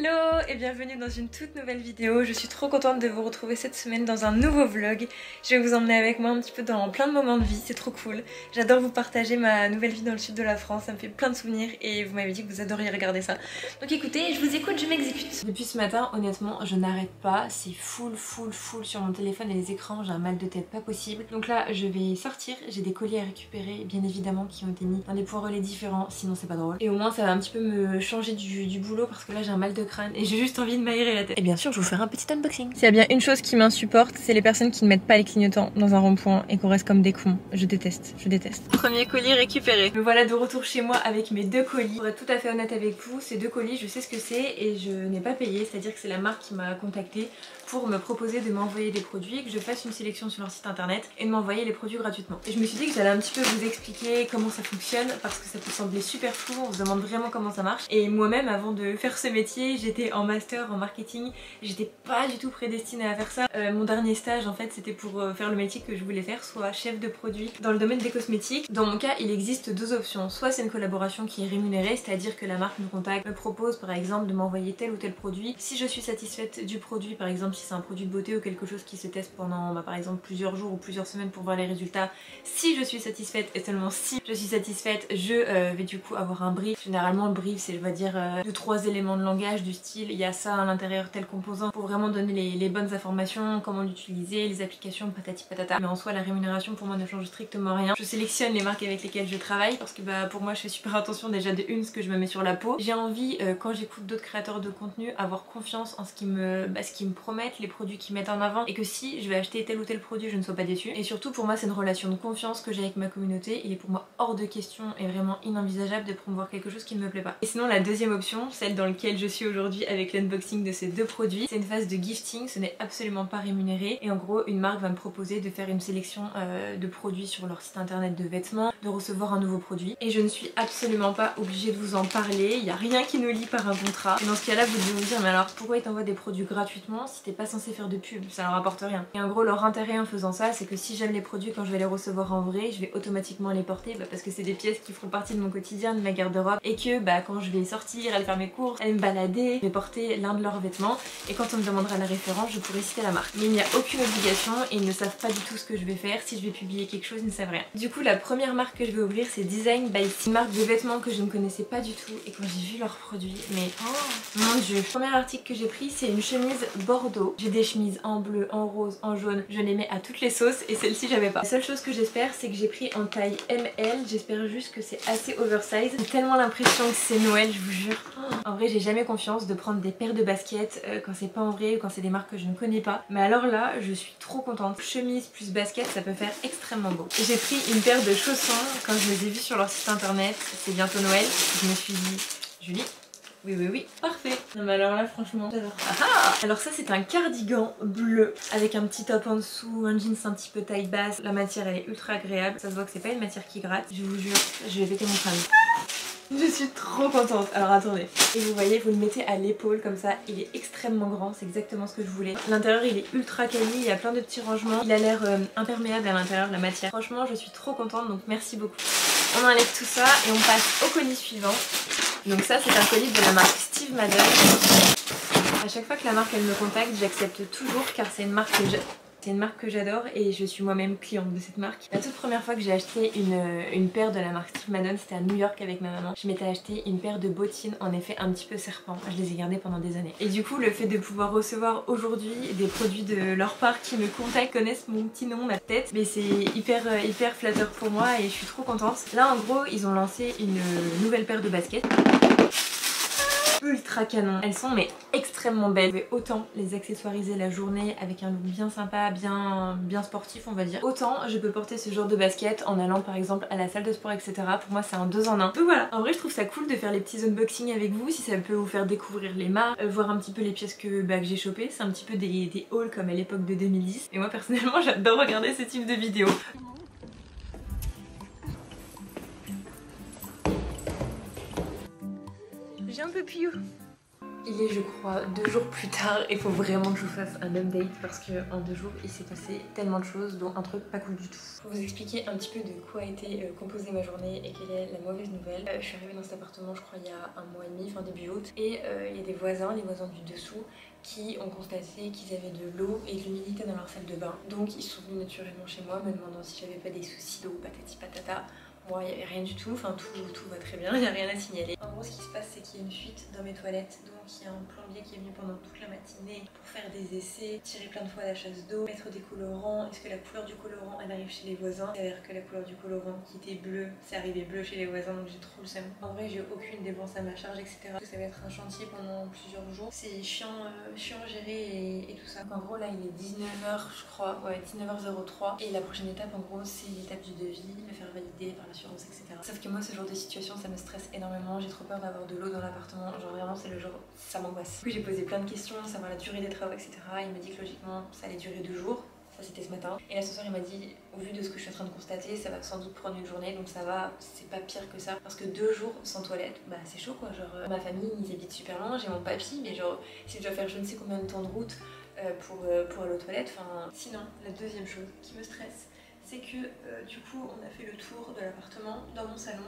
Hello et bienvenue dans une toute nouvelle vidéo. Je suis trop contente de vous retrouver cette semaine dans un nouveau vlog. Je vais vous emmener avec moi un petit peu dans plein de moments de vie, c'est trop cool. J'adore vous partager ma nouvelle vie dans le sud de la France, ça me fait plein de souvenirs et vous m'avez dit que vous adoriez regarder ça. Donc écoutez, je vous écoute, je m'exécute. Depuis ce matin, honnêtement, je n'arrête pas, c'est full sur mon téléphone et les écrans, j'ai un mal de tête pas possible. Donc là, je vais sortir, j'ai des colis à récupérer, bien évidemment, qui ont été mis dans des points relais différents, sinon c'est pas drôle. Et au moins ça va un petit peu me changer du boulot parce que là j'ai un mal de crâne et j'ai juste envie de m'aérer la tête. Et bien sûr je vais vous faire un petit unboxing. S'il y a bien une chose qui m'insupporte, c'est les personnes qui ne mettent pas les clignotants dans un rond-point et qu'on reste comme des cons. Je déteste. Premier colis récupéré. Me voilà de retour chez moi avec mes deux colis. Pour être tout à fait honnête avec vous, ces deux colis je sais ce que c'est et je n'ai pas payé, c'est à dire que c'est la marque qui m'a contactée pour me proposer de m'envoyer des produits, que je fasse une sélection sur leur site internet et de m'envoyer les produits gratuitement. Et je me suis dit que j'allais un petit peu vous expliquer comment ça fonctionne parce que ça peut sembler super flou, on se demande vraiment comment ça marche. Et moi-même avant de faire ce métier, j'étais en master en marketing, j'étais pas du tout prédestinée à faire ça. Mon dernier stage en fait c'était pour faire le métier que je voulais faire, soit chef de produit dans le domaine des cosmétiques. Dans mon cas il existe deux options, soit c'est une collaboration qui est rémunérée, c'est-à-dire que la marque me contacte, me propose par exemple de m'envoyer tel ou tel produit. Si je suis satisfaite du produit, par exemple si c'est un produit de beauté ou quelque chose qui se teste pendant par exemple plusieurs jours ou plusieurs semaines pour voir les résultats, si je suis satisfaite et seulement si je suis satisfaite, je vais du coup avoir un brief. Généralement le brief c'est, je vais dire, 2-3 éléments de langage du style il y a ça à l'intérieur, tel composant, pour vraiment donner les bonnes informations, comment l'utiliser, les applications, patati patata. Mais en soi la rémunération pour moi ne change strictement rien. Je sélectionne les marques avec lesquelles je travaille parce que pour moi je fais super attention déjà de une ce que je me mets sur la peau. J'ai envie quand j'écoute d'autres créateurs de contenu avoir confiance en ce qu'ils me promettent, les produits qu'ils mettent en avant, et que si je vais acheter tel ou tel produit je ne sois pas déçue. Et surtout pour moi c'est une relation de confiance que j'ai avec ma communauté. Il est pour moi hors de question et vraiment inenvisageable de promouvoir quelque chose qui ne me plaît pas. Et sinon la deuxième option, celle dans laquelle je suis aujourd'hui avec l'unboxing de ces deux produits, c'est une phase de gifting, ce n'est absolument pas rémunéré et en gros une marque va me proposer de faire une sélection de produits sur leur site internet de vêtements, de recevoir un nouveau produit et je ne suis absolument pas obligée de vous en parler, il n'y a rien qui nous lie par un contrat. Et dans ce cas là vous devez vous dire mais alors pourquoi ils t'envoient des produits gratuitement si t'es pas censé faire de pub, ça leur apporte rien. Et en gros leur intérêt en faisant ça c'est que si j'aime les produits quand je vais les recevoir en vrai, je vais automatiquement les porter parce que c'est des pièces qui font partie de mon quotidien, de ma garde-robe, et que quand je vais sortir, aller faire mes courses, aller me balader, je vais porter l'un de leurs vêtements et quand on me demandera la référence je pourrai citer la marque. Mais il n'y a aucune obligation et ils ne savent pas du tout ce que je vais faire, si je vais publier quelque chose ils ne savent rien. Du coup la première marque que je vais ouvrir c'est Design by Sine, une marque de vêtements que je ne connaissais pas du tout et quand j'ai vu leurs produits, mais oh mon dieu. Le premier article que j'ai pris c'est une chemise bordeaux. J'ai des chemises en bleu, en rose, en jaune, je les mets à toutes les sauces et celle-ci j'avais pas. La seule chose que j'espère c'est que j'ai pris en taille ML, j'espère juste que c'est assez oversize. J'ai tellement l'impression que c'est Noël, je vous jure. En vrai j'ai jamais confiance de prendre des paires de baskets quand c'est pas en vrai ou quand c'est des marques que je ne connais pas. Mais alors là je suis trop contente. Chemise plus basket ça peut faire extrêmement beau. J'ai pris une paire de chaussons quand je les ai vus sur leur site internet, c'est bientôt Noël. Je me suis dit Julie, oui, parfait. Non mais alors là franchement j'adore. Alors ça c'est un cardigan bleu avec un petit top en dessous, un jeans un petit peu taille basse. La matière elle est ultra agréable, ça se voit que c'est pas une matière qui gratte. Je vous jure, je vais péter mon crâne. Je suis trop contente. Alors attendez. Et vous voyez, vous le mettez à l'épaule comme ça. Il est extrêmement grand, c'est exactement ce que je voulais. L'intérieur il est ultra quali, il y a plein de petits rangements. Il a l'air imperméable à l'intérieur, la matière. Franchement je suis trop contente donc merci beaucoup. On enlève tout ça et on passe au colis suivant. Donc ça c'est un colis de la marque Steve Madden. À chaque fois que la marque elle me contacte j'accepte toujours car c'est une marque que j'adore et je suis moi-même cliente de cette marque. La toute première fois que j'ai acheté une paire de la marque Steve Madden c'était à New York avec ma maman. Je m'étais acheté une paire de bottines en effet un petit peu serpent. Je les ai gardées pendant des années. Et du coup le fait de pouvoir recevoir aujourd'hui des produits de leur part qui me contactent, connaissent mon petit nom, ma tête, mais c'est hyper flatteur pour moi et je suis trop contente. Là en gros ils ont lancé une nouvelle paire de baskets. Ultra canon. Elles sont mais extrêmement belles. Vous pouvez autant les accessoiriser la journée avec un look bien sympa, bien sportif on va dire. Autant je peux porter ce genre de basket en allant par exemple à la salle de sport etc. Pour moi c'est un 2 en 1. Donc voilà, en vrai je trouve ça cool de faire les petits unboxings avec vous si ça peut vous faire découvrir les marques, voir un petit peu les pièces que j'ai chopées. C'est un petit peu des hauls comme à l'époque de 2010. Et moi personnellement j'adore regarder ce type de vidéos. J'ai un peu piou. Il est je crois 2 jours plus tard et il faut vraiment que je vous fasse un update parce qu'en 2 jours il s'est passé tellement de choses dont un truc pas cool du tout. Pour vous expliquer un petit peu de quoi a été composée ma journée et quelle est la mauvaise nouvelle. Je suis arrivée dans cet appartement je crois il y a 1 mois et demi, fin début août, et il y a des voisins, les voisins du dessous, qui ont constaté qu'ils avaient de l'eau et de l'humidité dans leur salle de bain. Donc ils sont venus naturellement chez moi me demandant si j'avais pas des soucis d'eau, patati patata. Moi, il n'y avait rien du tout, enfin tout va très bien, il n'y a rien à signaler. En gros, ce qui se passe, c'est qu'il y a une fuite dans mes toilettes, donc il y a un plombier qui est venu pendant toute la matinée pour faire des essais, tirer plein de fois la chasse d'eau, mettre des colorants. Est-ce que la couleur du colorant, elle arrive chez les voisins? C'est-à-dire que la couleur du colorant qui était bleu, c'est arrivé bleu chez les voisins, donc j'ai trop le seum. En vrai, j'ai aucune dépense à ma charge, etc. Ça va être un chantier pendant plusieurs jours. C'est chiant à gérer et tout ça. Donc, en gros, là, il est 19h, je crois, ouais, 19h03. Et la prochaine étape, en gros, c'est l'étape du devis, le faire valider par l'assurance, etc. Sauf que moi, ce genre de situation, ça me stresse énormément. J'ai trop peur d'avoir de l'eau dans l'appartement. Genre, vraiment, c'est le genre, ça m'angoisse. Du coup, j'ai posé plein de questions, savoir la durée des travaux, etc. Il m'a dit que logiquement, ça allait durer 2 jours. Ça, c'était ce matin. Et là, ce soir, il m'a dit, au vu de ce que je suis en train de constater, ça va sans doute prendre une journée. Donc, ça va, c'est pas pire que ça. Parce que 2 jours sans toilette, bah, c'est chaud quoi. Genre, ma famille, ils habitent super loin. J'ai mon papy, mais genre, si je dois faire je ne sais combien de temps de route pour aller aux toilettes, enfin. Sinon, la deuxième chose qui me stresse, c'est que du coup on a fait le tour de l'appartement dans mon salon.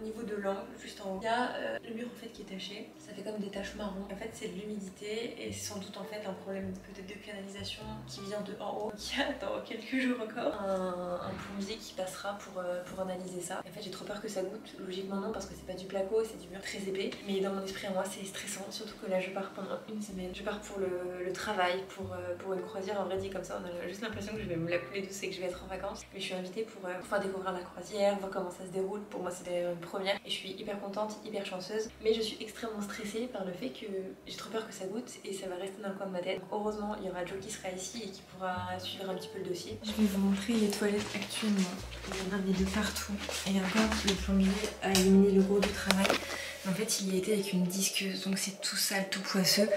Au niveau de l'angle, juste en haut, il y a le mur en fait qui est taché, ça fait comme des taches marron. En fait c'est de l'humidité et c'est sans doute en fait un problème peut-être de canalisation qui vient de en haut. Il y a dans quelques jours encore un plombier qui passera pour analyser ça. Et en fait j'ai trop peur que ça goûte, logiquement non parce que c'est pas du placo, c'est du mur très épais. Mais dans mon esprit à moi c'est stressant, surtout que là je pars pendant une semaine. Je pars pour le travail, pour une croisière. En vrai dit comme ça on a juste l'impression que je vais me la couler douce et que je vais être en vacances. Mais je suis invitée pour faire découvrir la croisière, voir comment ça se déroule. Pour moi c'est d'ailleurs une première et je suis hyper contente, hyper chanceuse. Mais je suis extrêmement stressée par le fait que j'ai trop peur que ça goûte et ça va rester dans le coin de ma tête. Donc, heureusement il y aura Joe qui sera ici et qui pourra suivre un petit peu le dossier. Je vais vous montrer les toilettes actuellement. Il y en a de partout. Et encore le plombier a éliminé le gros du travail. En fait il y a été avec une disqueuse donc c'est tout sale, tout poisseux.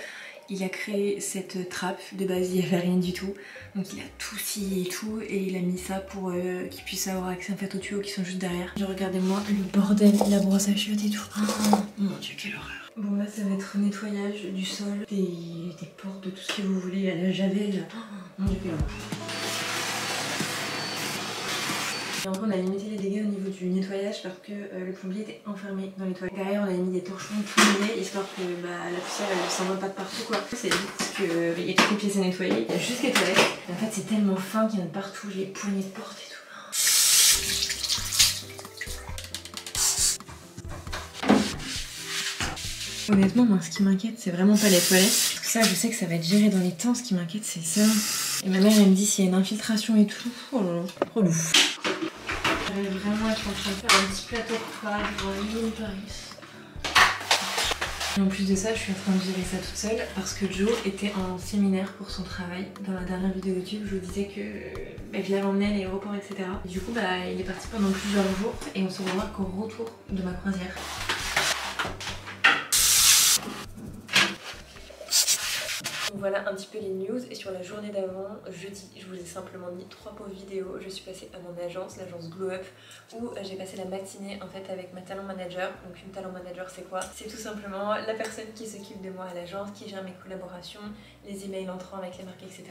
Il a créé cette trappe, de base il n'y avait rien du tout, donc il a tout scié et tout, et il a mis ça pour qu'il puisse avoir accès en fait aux tuyaux qui sont juste derrière. Regardez-moi le bordel, la brosse à chiottes et tout. Oh mon dieu, quelle horreur. Bon là ça va être nettoyage du sol, des portes, de tout ce que vous voulez, à la javel. Oh mon dieu, quelle horreur. Et en gros on a limité les dégâts au niveau du nettoyage parce que le plombier était enfermé dans les toilettes. Derrière on a mis des torchons tout mouillés histoire que la poussière elle s'envole pas de partout quoi. C'est vite qu'il y a toutes les pièces à nettoyer, il y a juste les toilettes. Et en fait c'est tellement fin qu'il y en a de partout, les poignées de porte et tout. Honnêtement moi ce qui m'inquiète c'est vraiment pas les toilettes. Parce que ça je sais que ça va être géré dans les temps, ce qui m'inquiète c'est ça. Et ma mère elle me dit s'il y a une infiltration et tout. Oh là là, relou. Je vais vraiment être en train de faire un petit plateau repas devant une mini Paris. Et en plus de ça, je suis en train de gérer ça toute seule parce que Joe était en séminaire pour son travail. Dans la dernière vidéo YouTube, je vous disais que je l'avais emmené à l'aéroport, etc. Et du coup, il est parti pendant plusieurs jours et on se revoit qu'au retour de ma croisière. Voilà un petit peu les news. Et sur la journée d'avant, jeudi, je vous ai simplement mis 3 pauvres vidéos. Je suis passée à mon agence, l'agence Glow Up, où j'ai passé la matinée en fait avec ma talent manager. Donc une talent manager c'est quoi? C'est tout simplement la personne qui s'occupe de moi à l'agence, qui gère mes collaborations, les emails entrants avec les marques, etc.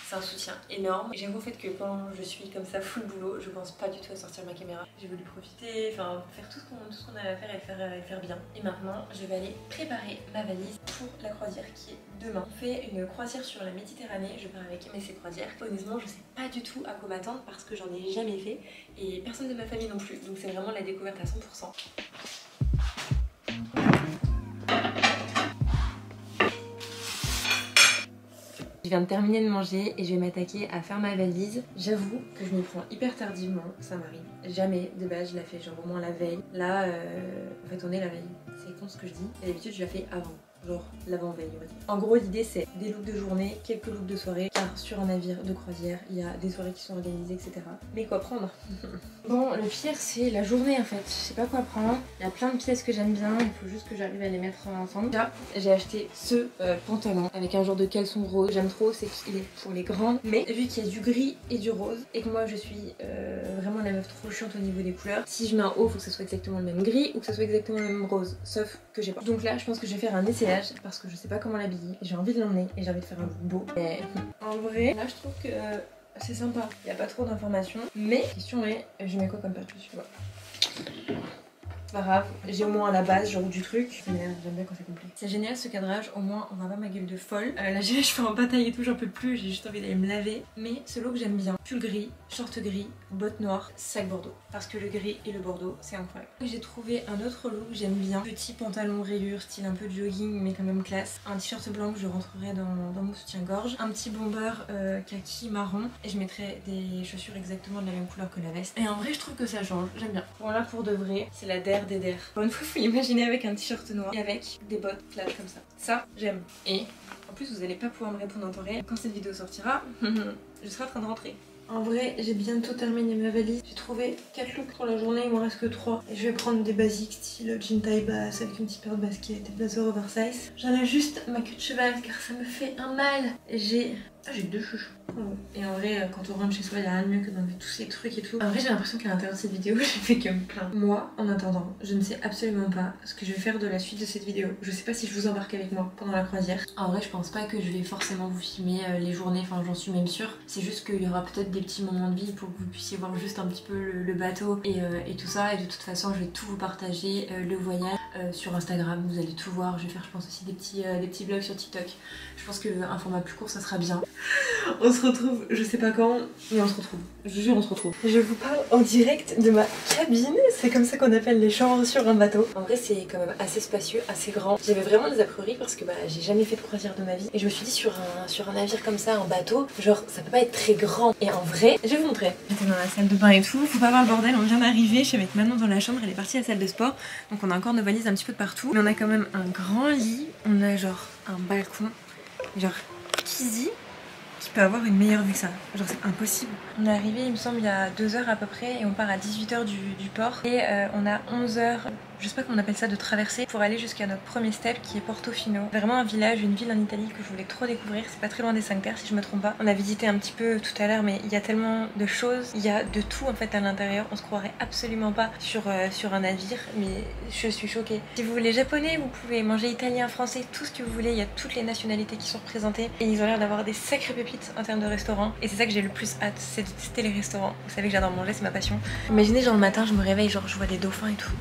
C'est un soutien énorme. Et j'avoue en fait que quand je suis comme ça full boulot, je pense pas du tout à sortir ma caméra. J'ai voulu profiter, enfin faire tout ce qu'on avait à faire et le faire bien. Et maintenant je vais aller préparer ma valise pour la croisière qui est demain. On fait une croisière sur la Méditerranée, je pars avec MSC Croisière. Honnêtement je sais pas du tout à quoi m'attendre parce que j'en ai jamais fait et personne de ma famille non plus, donc c'est vraiment la découverte à 100%. Je viens de terminer de manger et je vais m'attaquer à faire ma valise. J'avoue que je m'y prends hyper tardivement, ça m'arrive. Jamais de base je la fais genre au moins la veille. Là en fait on est la veille, c'est con ce que je dis. Et d'habitude je la fais avant. Genre l'avant-veille on va dire. En gros l'idée c'est des looks de journée, quelques looks de soirée, car sur un navire de croisière il y a des soirées qui sont organisées etc. Mais quoi prendre? Bon le pire c'est la journée en fait, je sais pas quoi prendre. Il y a plein de pièces que j'aime bien, il faut juste que j'arrive à les mettre ensemble. Là j'ai acheté ce pantalon avec un genre de caleçon rose, j'aime trop, c'est qu'il est pour les grandes. Mais vu qu'il y a du gris et du rose et que moi je suis vraiment la meuf trop chiante au niveau des couleurs, si je mets un haut faut que ça soit exactement le même gris ou que ça soit exactement le même rose, sauf que j'ai pas. Donc là je pense que je vais faire un essai maquillage parce que je sais pas comment l'habiller. J'ai envie de l'emmener et j'ai envie de faire un look beau. Et en vrai, là je trouve que c'est sympa. Il n'y a pas trop d'informations. Mais la question est, je mets quoi comme perruque, tu vois. C'est pas grave, j'ai au moins à la base genre du truc. J'aime bien quand c'est complet. C'est génial ce cadrage, au moins on voit pas ma gueule de folle. Là j'ai les cheveux en bataille et tout, j'en peux plus, j'ai juste envie d'aller me laver. Mais ce look j'aime bien. Pull gris, short gris, bottes noires, sac bordeaux. Parce que le gris et le bordeaux c'est incroyable. J'ai trouvé un autre look, j'aime bien. Petit pantalon rayure, style un peu jogging mais quand même classe. Un t-shirt blanc que je rentrerai dans mon soutien-gorge. Un petit bomber kaki marron. Et je mettrai des chaussures exactement de la même couleur que la veste. Et en vrai je trouve que ça change, j'aime bien. Bon là pour de vrai, c'est la der des der. Pour une fois faut l'imaginer avec un t-shirt noir et avec des bottes flat comme ça. Ça j'aime. Et en plus vous allez pas pouvoir me répondre en temps réel. Quand cette vidéo sortira, je serai en train de rentrer. En vrai, j'ai bientôt terminé ma valise. J'ai trouvé 4 looks pour la journée, il m'en reste que 3. Et je vais prendre des basiques style jean taille basse avec une petite paire de baskets et blazer oversize. J'enlève juste ma queue de cheval car ça me fait un mal. J'ai 2 chouchous. Et en vrai, quand on rentre chez soi, il n'y a rien de mieux que d'enlever tous ces trucs et tout. En vrai, j'ai l'impression qu'à l'intérieur de cette vidéo, j'ai fait que me plaindre. Moi, en attendant, je ne sais absolument pas ce que je vais faire de la suite de cette vidéo. Je sais pas si je vous embarque avec moi pendant la croisière. En vrai, je pense pas que je vais forcément vous filmer les journées, enfin j'en suis même sûre. C'est juste qu'il y aura peut-être des petits moments de vie pour que vous puissiez voir juste un petit peu le bateau et tout ça. Et de toute façon, je vais tout vous partager, le voyage sur Instagram. Vous allez tout voir. Je vais faire, je pense aussi des petits vlogs sur TikTok. Je pense qu'un format plus court, ça sera bien. On se retrouve, je sais pas quand, mais on se retrouve. Je vous jure, on se retrouve. Je vous parle en direct de ma cabine. C'est comme ça qu'on appelle les chambres sur un bateau. En vrai, c'est quand même assez spacieux, assez grand. J'avais vraiment des a priori parce que j'ai jamais fait de croisière de ma vie. Et je me suis dit sur un navire comme ça, un bateau, genre ça peut pas être très grand. Et en vrai, je vais vous montrer. J'étais dans la salle de bain et tout. Faut pas voir le bordel, on vient d'arriver. Je suis avec Manon dans la chambre, elle est partie à la salle de sport. Donc on a encore nos valises un petit peu de partout. Mais on a quand même un grand lit. On a genre un balcon. Genre Kizzy qui peut avoir une meilleure vue que ça. Genre c'est impossible. On est arrivé il me semble il y a 2 heures à peu près et on part à 18 h du port. Et on a 11 h, je sais pas comment on appelle ça, de traversée pour aller jusqu'à notre premier step qui est Portofino. Vraiment un village, une ville en Italie que je voulais trop découvrir. C'est pas très loin des 5 Terres si je me trompe pas. On a visité un petit peu tout à l'heure mais il y a tellement de choses. Il y a de tout en fait à l'intérieur. On se croirait absolument pas sur un navire mais je suis choquée. Si vous voulez japonais, vous pouvez manger italien, français, tout ce que vous voulez. Il y a toutes les nationalités qui sont représentées et ils ont l'air d'avoir des sacrées pépites en termes de restaurants. Et c'est ça que j'ai le plus hâte, c'est de tester les restaurants. Vous savez que j'adore manger, c'est ma passion. Imaginez genre le matin je me réveille, genre je vois des dauphins et tout.